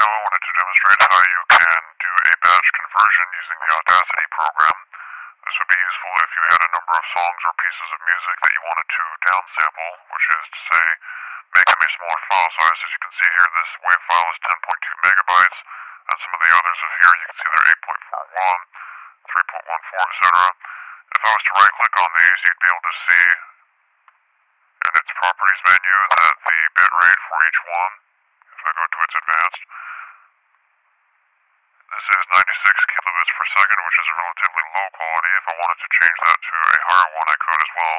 now I wanted to demonstrate how you can do a batch conversion using the Audacity program. This would be useful if you had a number of songs or pieces of music that you wanted to downsample, which is to say, make them a smaller file size. As you can see here, this WAV file is 10.2 megabytes, and some of the others of here, you can see they're 8.41, 3.14, etc. If I was to right-click on these, you'd be able to see in its properties menu that the bit rate for each one, if I go to its advanced, this is 96 kilobits per second, which is a relatively low quality. If I wanted to change that to a higher one, I could as well.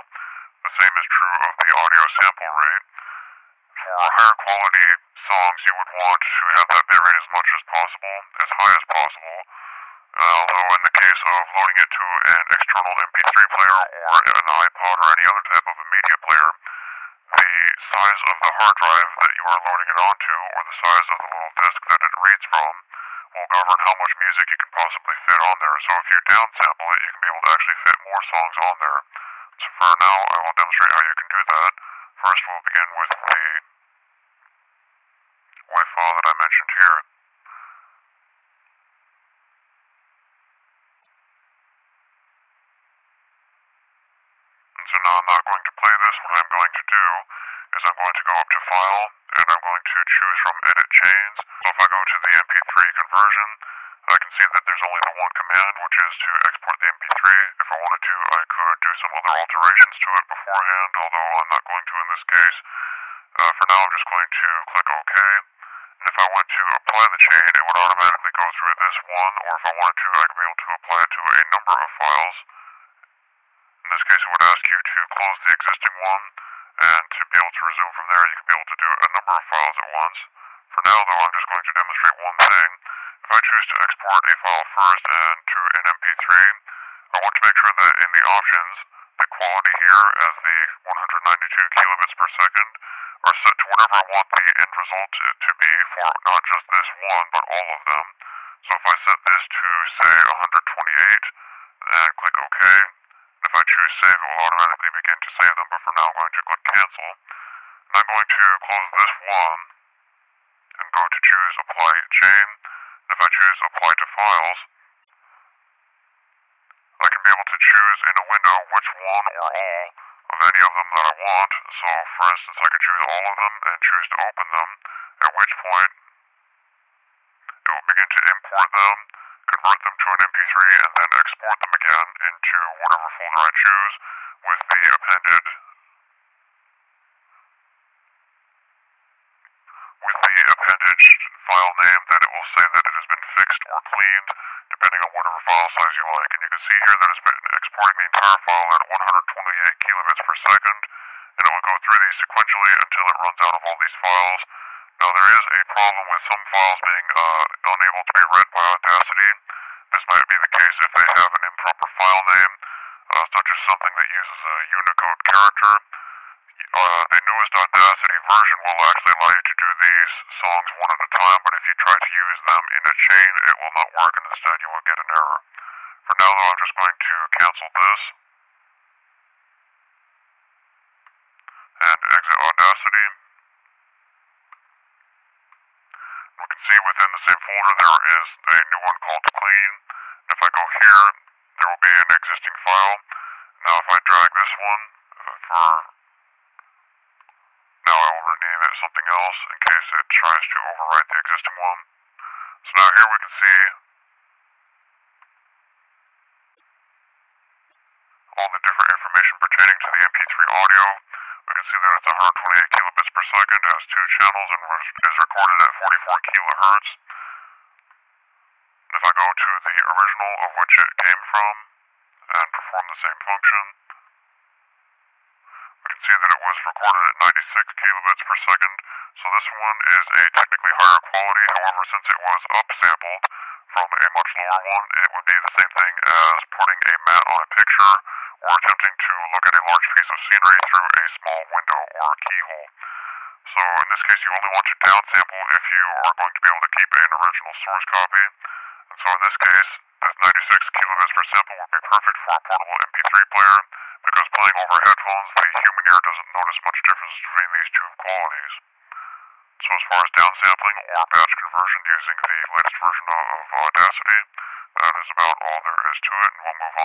The same is true of the audio sample rate. For higher quality songs, you would want to have that bit rate as much as possible, as high as possible. Although in the case of loading it to an external MP3 player or an iPod or any other type of a media player, the size of the hard drive that you are loading it onto, or the size of the little disk that it reads from, will govern how much music you can possibly fit on there. So if you downsample it, you can be able to actually fit more songs on there. So for now, I will demonstrate how you can do that. First, we'll begin with the WAV file that I mentioned here. And so now I'm not going to play this. What I'm going to do is I'm going to go up to File, and I'm going to choose from Edit Chains. So if I go to the MP3 conversion, I can see that there's only the one command, which is to export the MP3. If I wanted to, I could do some other alterations to it beforehand, although I'm not going to in this case. For now, I'm just going to click OK. And if I went to apply the chain, it would automatically go through this one, or if I wanted to, I could be able to apply it to a number of files. In this case, it would ask you to close the existing one, and to be able to resume from there, you can be able to do a number of files at once. For now, though, I'm just going to demonstrate one thing. If I choose to export a file first and to an MP3, I want to make sure that in the options, the quality here as the 192 kilobits per second are set to whatever I want the end result to be for not just this one, but all of them. So if I set this to, say, 128, and click OK, if I choose save, it will automatically begin to save them, but for now I'm going to click cancel. And I'm going to close this one, and go to choose apply chain. And if I choose apply to files, I can be able to choose in a window which one or all of any of them that I want. So for instance, I could choose all of them and choose to open them, at which point it will begin to import them, convert them to an MP3, and then export them again into whatever folder I choose with the appended file name that it will say that it has been fixed or cleaned, depending on whatever file size you like. And you can see here that it's been exporting the entire file at 128 kilobits per second, and it will go through these sequentially until it runs out of all these files. Now there is a problem with some files being unable to be read by Audacity. This might be the case if they have an improper file name, such as something that uses a Unicode character. The newest Audacity version will actually allow you to do these songs one at a time, but if you try to use them in a chain, it will not work, and instead you will get an error. For now, though, I'm just going to cancel this and exit Audacity. We can see within the same folder there is a new one called clean. If I go here, there will be an existing file. Now if I drag this one now I will rename it something else in case it tries to overwrite the existing one. So now here we can see all the different information pertaining to the MP3 audio. We can see that it's 128 kilobits per second, has 2 channels, and is recorded at 44 kilohertz. And if I go to the original of which it came from and perform the same function, we can see that it was recorded at 96 kilobits per second. So this one is a technically higher quality. However, since it was upsampled from a much lower one, it would be the same thing as putting a mat on a picture or attempting to look at a large piece of scenery through a small window or a keyhole. So in this case, you only want to downsample if you are going to be able to keep an original source copy. And so in this case, this 96 kilobits per sample would be perfect for a portable MP3 player, because playing over headphones, the human ear doesn't notice much difference between these two qualities. So as far as downsampling or batch conversion using the latest version of Audacity, that is about all there is to it, and we'll move on